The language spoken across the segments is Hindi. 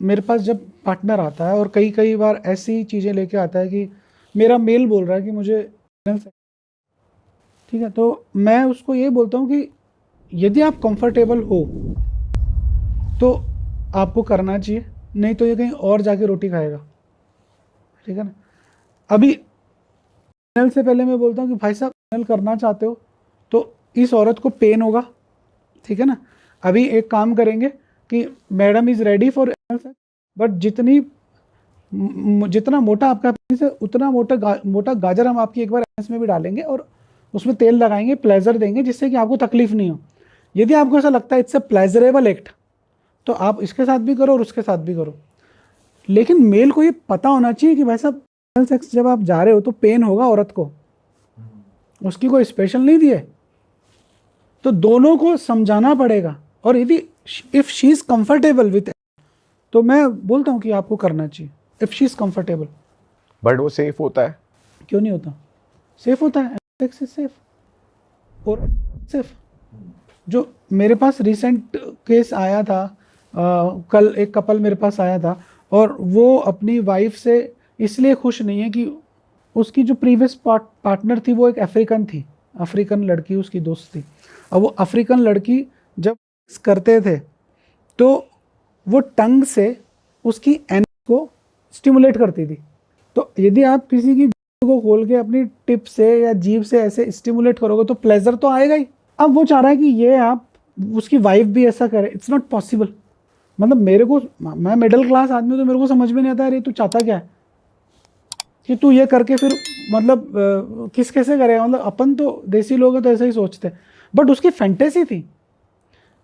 मेरे पास जब पार्टनर आता है और कई कई बार ऐसी चीज़ें लेके आता है कि मेरा मेल बोल रहा है कि मुझे anal sex, ठीक है, तो मैं उसको ये बोलता हूँ कि यदि आप कंफर्टेबल हो तो आपको करना चाहिए, नहीं तो ये कहीं और जाके रोटी खाएगा, ठीक है ना। अभी एनल से पहले मैं बोलता हूँ कि भाई साहब एनल करना चाहते हो तो इस औरत को पेन होगा, ठीक है ना। अभी एक काम करेंगे कि madam is ready for anal sex, but जितना मोटा आपका पेनिस है उतना मोटा गाजर हम आपकी एक बार एनस में भी डालेंगे और उसमें तेल लगाएंगे, प्लेजर देंगे जिससे कि आपको तकलीफ नहीं हो। यदि आपको ऐसा लगता है इट्स अ प्लेजरेबल एक्ट तो आप इसके साथ भी करो और उसके साथ भी करो, लेकिन मेल को ये पता होना चाहिए कि भाई साहब एनल सेक्स जब आप जा रहे हो तो पेन होगा औरत को, उसकी कोई स्पेशल नहीं दी है, तो दोनों को समझाना पड़ेगा। और यदि if she is comfortable with तो मैं बोलता हूँ कि आपको करना चाहिए if she is comfortable. But वो सेफ होता है? क्यों नहीं होता, सेफ होता है, सेक्स इज सेफ और सेफ। जो मेरे पास रिसेंट केस आया था, कल एक कपल मेरे पास आया था और वो अपनी वाइफ से इसलिए खुश नहीं है कि उसकी जो प्रीवियस पार्टनर थी वो एक अफ्रीकन थी, अफ्रीकन लड़की उसकी दोस्त थी। अब वो अफ्रीकन लड़की जब करते थे तो वो टंग से उसकी एनस को स्टिमुलेट करती थी। तो यदि आप किसी की को खोल के अपनी टिप से या जीभ से ऐसे स्टिमुलेट करोगे तो प्लेजर तो आएगा ही। अब वो चाह रहा है कि ये आप उसकी वाइफ भी ऐसा करे, इट्स नॉट पॉसिबल। मतलब मेरे को, मैं मिडिल क्लास आदमी हूं तो मेरे को समझ में नहीं आता है तू चाहता क्या है कि तू ये करके फिर मतलब किस कैसे करेगा। मतलब अपन तो देसी लोग हैं तो ऐसे ही सोचते हैं, बट उसकी फैंटेसी थी।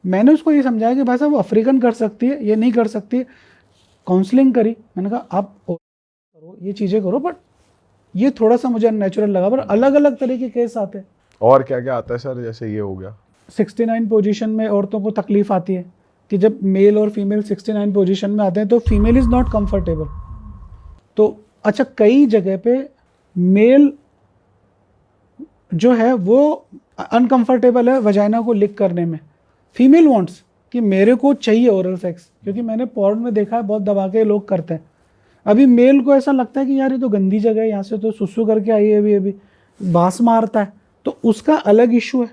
मैंने उसको ये समझाया कि भाई साहब वो अफ्रीकन कर सकती है, ये नहीं कर सकती। काउंसलिंग करी, मैंने कहा आप करो ये चीज़ें करो, बट ये थोड़ा सा मुझे अननेचुरल लगा। पर अलग अलग तरह के केस आते हैं। और क्या क्या आता है सर? जैसे ये हो गया 69 पोजीशन में औरतों को तकलीफ आती है कि जब मेल और फीमेल 69 पोजीशन में आते हैं तो फीमेल इज़ नॉट कंफर्टेबल। तो अच्छा, कई जगह पे मेल जो है वो अनकंफर्टेबल है वजाइना को लिक करने में। फीमेल वांट्स कि मेरे को चाहिए ओरल सेक्स, क्योंकि मैंने पॉर्न में देखा है बहुत दबा के लोग करते हैं। अभी मेल को ऐसा लगता है कि यार ये तो गंदी जगह है, यहाँ से तो सुसु करके आई है, अभी अभी बास मारता है, तो उसका अलग इशू है।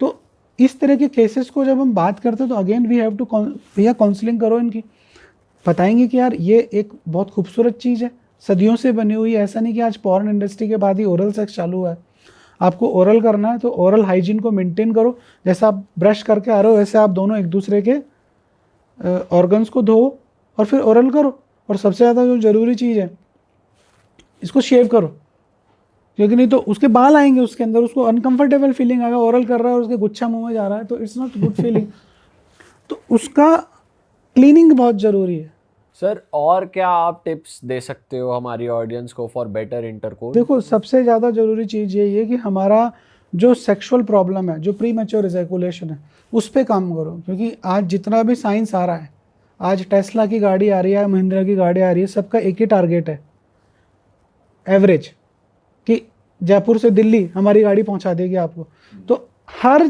तो इस तरह के केसेस को जब हम बात करते हैं तो अगेन वी हैव टू, भैया काउंसलिंग करो इनकी, बताएंगे कि यार ये एक बहुत खूबसूरत चीज़ है, सदियों से बनी हुई है। ऐसा नहीं कि आज पॉर्न इंडस्ट्री के बाद ही ओरल सेक्स चालू हुआ है। आपको ओरल करना है तो ओरल हाइजीन को मेंटेन करो, जैसा आप ब्रश करके आ रहे हो वैसे आप दोनों एक दूसरे के ऑर्गन्स को धो और फिर ओरल करो। और सबसे ज़्यादा जो ज़रूरी चीज़ है, इसको शेव करो, क्योंकि नहीं तो उसके बाल आएंगे उसके अंदर, उसको अनकंफर्टेबल फीलिंग आएगा। ओरल कर रहा है और उसके गुच्छा मुंह में जा रहा है तो इट्स नॉट गुड फीलिंग। तो उसका क्लीनिंग बहुत ज़रूरी है। सर और क्या आप टिप्स दे सकते हो हमारी ऑडियंस को फॉर बेटर इंटरकोर्स? देखो, सबसे ज़्यादा ज़रूरी चीज़ यही है कि हमारा जो सेक्सुअल प्रॉब्लम है, जो प्री मैच्योर इजैकुलेशन है, उस पर काम करो। क्योंकि आज जितना भी साइंस आ रहा है, आज टेस्ला की गाड़ी आ रही है, महिंद्रा की गाड़ी आ रही है, सबका एक ही टारगेट है, एवरेज, कि जयपुर से दिल्ली हमारी गाड़ी पहुंचा देगी आपको। तो हर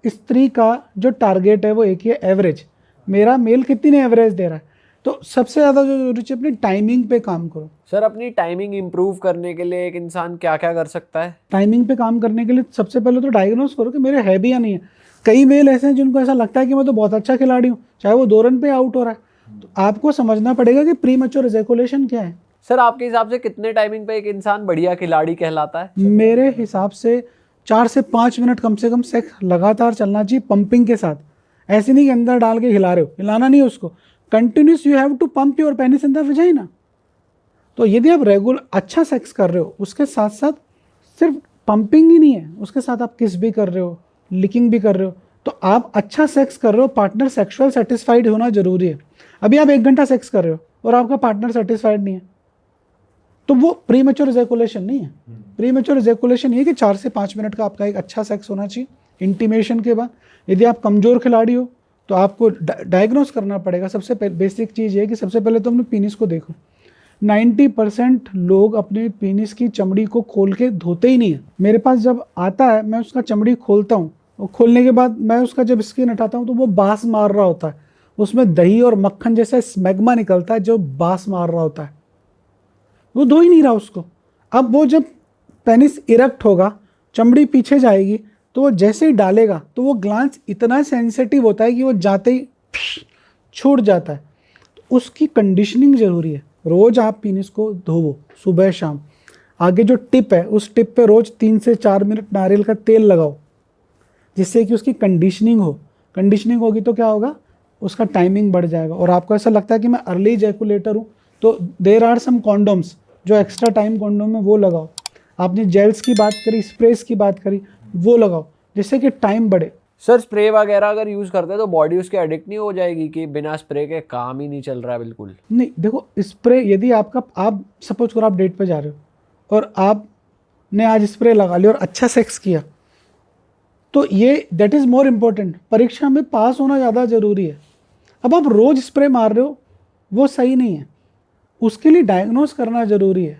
स्त्री का जो टारगेट है वो एक ही है, एवरेज। मेरा मेल कितनी एवरेज दे रहा है। तो सबसे ज़्यादा जो जरूरी है, अपनी टाइमिंग पे काम करो। सर अपनी टाइमिंग इम्प्रूव करने के लिए एक इंसान क्या क्या कर सकता है? टाइमिंग पे काम करने के लिए सबसे पहले तो डायग्नोस करो कि मेरे है भी या नहीं है। कई मेल ऐसे हैं जिनको ऐसा लगता है कि मैं तो बहुत अच्छा खिलाड़ी हूँ, चाहे वो 2 रन पे आउट हो रहा है। तो आपको समझना पड़ेगा कि प्री मैच्योर इजैकुलेशन क्या है। सर आपके हिसाब से कितने टाइमिंग पे एक इंसान बढ़िया खिलाड़ी कहलाता है? मेरे हिसाब से 4 से 5 मिनट कम से कम सेक्स लगातार चलना चाहिए, पंपिंग के साथ। ऐसे नहीं कि अंदर डाल के हिला रहे हो, हिलाना नहीं है उसको, continuous you have to pump your penis in the vagina. तो यदि आप रेगुलर अच्छा सेक्स कर रहे हो, उसके साथ साथ सिर्फ पंपिंग ही नहीं है, उसके साथ आप किस भी कर रहे हो, लिकिंग भी कर रहे हो, तो आप अच्छा सेक्स कर रहे हो, पार्टनर सेक्सुअल सेटिस्फाइड होना जरूरी है। अभी आप 1 घंटा सेक्स कर रहे हो और आपका पार्टनर सेटिस्फाइड नहीं है, तो वो प्री मैच्योर इजैकुलेशन नहीं है। प्री मैच्योर इजैकुलेशन ये कि 4 से 5 मिनट का आपका एक अच्छा सेक्स होना चाहिए इंटीमेशन के बाद। यदि आप कमज़ोर खिलाड़ी हो तो आपको डायग्नोस करना पड़ेगा। सबसे बेसिक चीज़ ये है कि सबसे पहले तो अपने पीनिस को देखो। 90% लोग अपने पीनिस की चमड़ी को खोल के धोते ही नहीं है। मेरे पास जब आता है मैं उसका चमड़ी खोलता हूँ और खोलने के बाद मैं उसका जब स्किन हटाता हूँ तो वो बास मार रहा होता है, उसमें दही और मक्खन जैसा स्मैग्मा निकलता है जो बास मार रहा होता है, वो धो ही नहीं रहा उसको। अब वो जब पेनिस इरेक्ट होगा, चमड़ी पीछे जाएगी, तो वो जैसे ही डालेगा तो वो ग्लांस इतना सेंसिटिव होता है कि वो जाते ही छूट जाता है। तो उसकी कंडीशनिंग ज़रूरी है। रोज़ आप पेनिस को धोवो सुबह शाम। आगे जो टिप है उस टिप पे रोज़ 3 से 4 मिनट नारियल का तेल लगाओ, जिससे कि उसकी कंडीशनिंग हो। कंडीशनिंग होगी तो क्या होगा, उसका टाइमिंग बढ़ जाएगा। और आपको ऐसा लगता है कि मैं अर्ली जैकुलेटर हूँ, तो देयर आर सम कॉन्डोम्स जो एक्स्ट्रा टाइम कॉन्डोम है वो लगाओ। आपने जेल्स की बात करी, स्प्रेस की बात करी, वो लगाओ जिससे कि टाइम बढ़े। सर स्प्रे वगैरह अगर यूज़ करते हैं तो बॉडी उसके एडिक्ट नहीं हो जाएगी कि बिना स्प्रे के काम ही नहीं चल रहा है बिल्कुल? नहीं, देखो स्प्रे यदि आपका, आप सपोज करो आप डेट पे जा रहे हो और आपने आज स्प्रे लगा लिया और अच्छा सेक्स किया, तो ये दैट इज़ मोर इम्पोर्टेंट। परीक्षा में पास होना ज़्यादा ज़रूरी है। अब आप रोज़ स्प्रे मार रहे हो, वो सही नहीं है, उसके लिए डायग्नोस करना ज़रूरी है।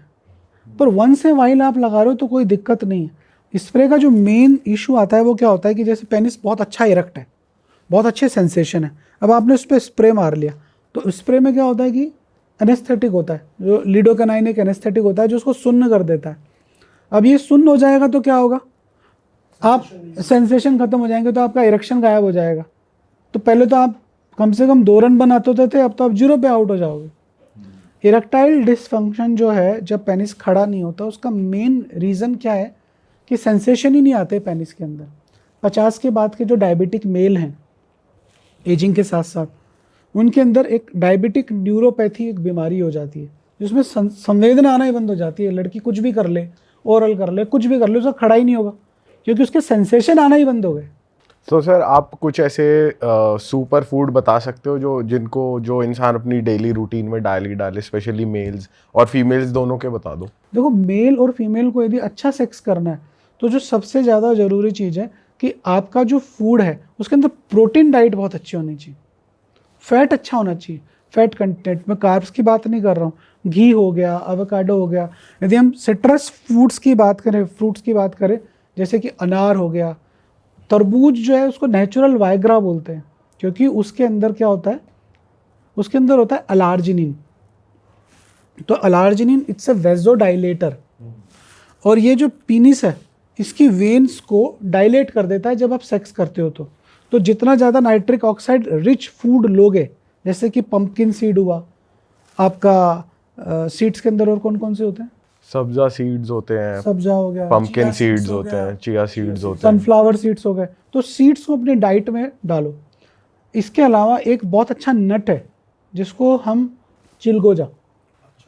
पर वंस ए वाइल आप लगा रहे हो तो कोई दिक्कत नहीं है। स्प्रे का जो मेन इशू आता है वो क्या होता है कि जैसे पेनिस बहुत अच्छा इरेक्ट है, बहुत अच्छे सेंसेशन है, अब आपने उस पर स्प्रे मार लिया, तो स्प्रे में क्या होता है कि एनेस्थेटिक होता है, जो लिडोकेनाइन एक एनेस्थेटिक होता है जो उसको सुन्न कर देता है। अब ये सुन्न हो जाएगा तो क्या होगा, आप सेंसेशन खत्म हो जाएंगे, तो आपका इरेक्शन गायब हो जाएगा। तो पहले तो आप कम से कम 2 रन बनाते होते थे, अब तो आप 0 पे आउट हो जाओगे। इरेक्टाइल डिसफंक्शन जो है, जब पेनिस खड़ा नहीं होता, उसका मेन रीज़न क्या है कि सेंसेशन ही नहीं आते पेनिस के अंदर। 50 के बाद के जो डायबिटिक मेल हैं एजिंग के साथ साथ, उनके अंदर एक डायबिटिक न्यूरोपैथी एक बीमारी हो जाती है जिसमें संवेदना आना ही बंद हो जाती है। लड़की कुछ भी कर ले, ओरल कर ले, कुछ भी कर ले, उसका खड़ा ही नहीं होगा क्योंकि उसके सेंसेशन आना ही बंद हो गए। तो सर आप कुछ ऐसे सुपर फूड बता सकते हो जो इंसान अपनी डेली रूटीन में डाले, स्पेशली मेल्स और फीमेल्स दोनों के बता दो। देखो, मेल और फीमेल को यदि अच्छा सेक्स करना है तो जो सबसे ज़्यादा ज़रूरी चीज़ है कि आपका जो फूड है उसके अंदर प्रोटीन डाइट बहुत अच्छी होनी चाहिए, फैट अच्छा होना चाहिए। फैट कंटेंट में कार्ब्स की बात नहीं कर रहा हूँ, घी हो गया, एवोकाडो हो गया। यदि हम सिट्रस फ्रूट्स की बात करें, फ्रूट्स की बात करें, जैसे कि अनार हो गया, तरबूज जो है उसको नेचुरल वाइग्रा बोलते हैं क्योंकि उसके अंदर क्या होता है, उसके अंदर होता है अलार्जिनिन। तो अलार्जिनिन इट्स अ वेजोडाइलेटर, और ये जो पीनिस है इसकी वेन्स को डायलेट कर देता है जब आप सेक्स करते हो। तो जितना ज़्यादा नाइट्रिक ऑक्साइड रिच फूड लोगे, जैसे कि पंपकिन सीड हुआ आपका, सीड्स के अंदर और कौन कौन से होते हैं, सब्जा सीड्स होते हैं, सब्जा हो गया, पंपकिन सीड्स होते हैं, चिया सीड्स होते हैं, सनफ्लावर सीड्स हो गए। तो सीड्स को अपनी डाइट में डालो। इसके अलावा एक बहुत अच्छा नट है जिसको हम चिलगोजा,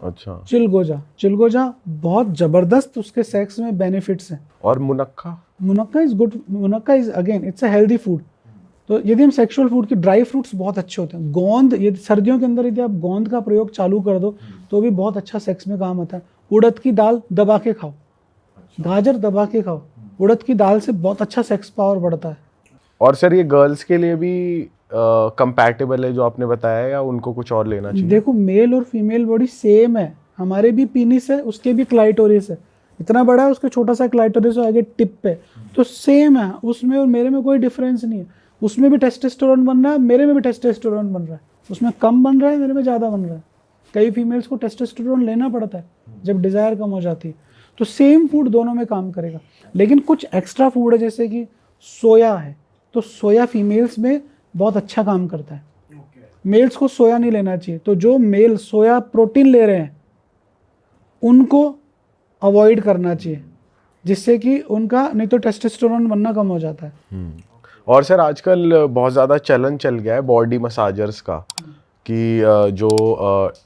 अच्छा, चिलगोजा बहुत ज़बरदस्त, उसके सेक्स में बेनिफिट्स हैं। और मुनक्का इज़ गुड, मुनक्का is again it's a healthy food. तो यदि हम सेक्सुअल फूड की, ड्राई फ्रूट्स बहुत अच्छे होते हैं। गोंद, यदि सर्दियों के अंदर यदि आप गोंद का प्रयोग चालू कर दो तो भी बहुत अच्छा सेक्स में काम आता है। उड़द की दाल दबा के खाओ, गाजर दबा के खाओ, उड़द की दाल से बहुत अच्छा सेक्स पावर बढ़ता है। और सर ये गर्ल्स के लिए भी कंपैटिबल है जो आपने बताया, या उनको कुछ और लेना चाहिए? देखो, मेल और फीमेल बॉडी सेम है। हमारे भी पीनिस है, उसके भी क्लाइटोरिस है, इतना बड़ा है, उसका छोटा सा क्लाइटोरिस है आगे टिप पे, तो सेम है। उसमें और मेरे में कोई डिफरेंस नहीं है। उसमें भी टेस्टोस्टेरोन बन रहा है, मेरे में भी टेस्टोस्टेरोन बन रहा है। उसमें कम बन रहा है, मेरे में ज़्यादा बन रहा है। कई फीमेल्स को टेस्टोस्टेरोन लेना पड़ता है जब डिज़ायर कम हो जाती है। तो सेम फूड दोनों में काम करेगा, लेकिन कुछ एक्स्ट्रा फूड है जैसे कि सोया है, तो सोया फीमेल्स में बहुत अच्छा काम करता है। मेल्स को सोया नहीं लेना चाहिए। तो जो मेल सोया प्रोटीन ले रहे हैं उनको अवॉइड करना चाहिए, जिससे कि उनका नहीं तो टेस्टोस्टेरोन बनना कम हो जाता है। और सर आजकल बहुत ज़्यादा चलन चल गया है बॉडी मसाजर्स का, कि जो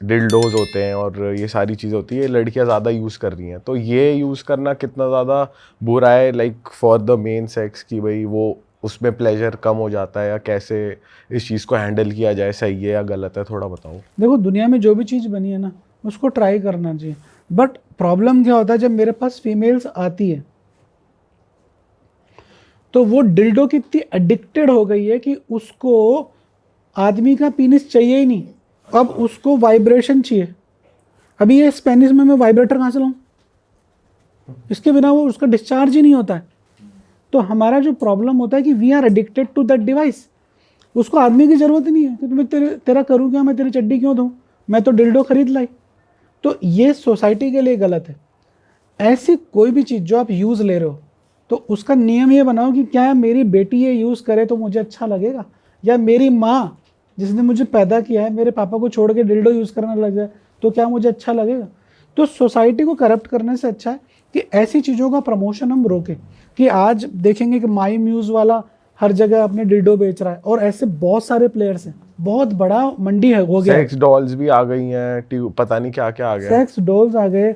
डिल्डोज होते हैं और ये सारी चीज़ें होती है, लड़कियां ज़्यादा यूज़ कर रही हैं। तो ये यूज़ करना कितना ज़्यादा बुरा है, like for the main sex, कि भाई वो उसमें प्लेजर कम हो जाता है, या कैसे इस चीज़ को हैंडल किया जाए, सही है या गलत है, थोड़ा बताओ। देखो, दुनिया में जो भी चीज़ बनी है ना, उसको ट्राई करना चाहिए। बट प्रॉब्लम क्या होता है, जब मेरे पास फीमेल्स आती है तो वो डिल्डो की इतनी एडिक्टेड हो गई है कि उसको आदमी का पीनिस चाहिए ही नहीं, अब उसको वाइब्रेशन चाहिए। अभी ये पेनिस में मैं वाइब्रेटर कहाँ से लाऊं, इसके बिना वो उसका डिस्चार्ज ही नहीं होता है। तो हमारा जो प्रॉब्लम होता है कि we are addicted to that device. उसको आदमी की ज़रूरत ही नहीं है कि मैं तेरा करूँ क्या, मैं तेरी चड्डी क्यों दूँ, मैं तो डिल्डो खरीद लाई। तो ये सोसाइटी के लिए गलत है। ऐसी कोई भी चीज़ जो आप यूज़ ले रहे हो तो उसका नियम ये बनाओ कि क्या मेरी बेटी ये यूज़ करे तो मुझे अच्छा लगेगा, या मेरी माँ जिसने मुझे पैदा किया है मेरे पापा को छोड़ के डिल्डो यूज़ करने लग जाए तो क्या मुझे अच्छा लगेगा। तो सोसाइटी को करप्ट करने से अच्छा है कि ऐसी चीज़ों का प्रमोशन हम रोकें। कि आज देखेंगे कि माई म्यूज़ वाला हर जगह अपने डिल्डो बेच रहा है, और ऐसे बहुत सारे प्लेयर्स हैं, बहुत बड़ा मंडी है हो गया। सेक्स डॉल्स भी आ गई हैं, पता नहीं क्या क्या आ गया। सेक्स डॉल्स आ गए,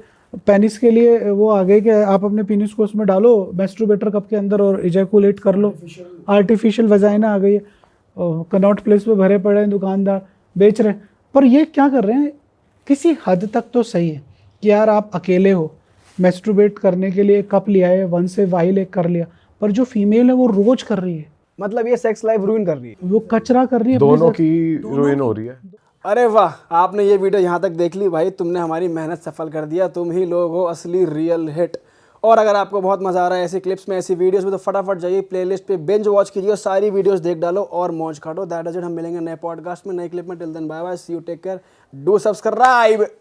पेनिस के लिए वो आ गए कि आप अपने पेनिस को उसमें डालो मैस्ट्रोबेटर कप के अंदर और इजैकुलेट कर लो। आर्टिफिशियल वजाइना आ गई है, कनॉट प्लेस पे भरे पड़े हैं दुकानदार बेच रहे हैं। पर ये क्या कर रहे हैं, किसी हद तक तो सही है कि यार आप अकेले हो, मैस्ट्रोबेट करने के लिए कप लिया है, वन से वाइल एक कर लिया, पर जो फीमेल है वो रोज कर रही है, मतलब ये सेक्स लाइफ रूइन कर रही है। वो कचरा कर रही है अपने दोनों साथ। की रुइन हो रही है। अरे वाह, आपने ये वीडियो यहाँ तक देख ली भाई, तुमने हमारी मेहनत सफल कर दिया। तुम ही लोग हो असली रियल हिट। और अगर आपको बहुत मजा आ रहा है ऐसी क्लिप्स में, ऐसी वीडियोस में, तो फटाफट जाइए प्लेलिस्ट पे बिंज वॉच कीजिए और सारी वीडियोस देख डालो और मौज काटो। That is it. हम मिलेंगे नए पॉडकास्ट में, नए क्लिप में। Till then bye bye, see you, take care, do subscribe.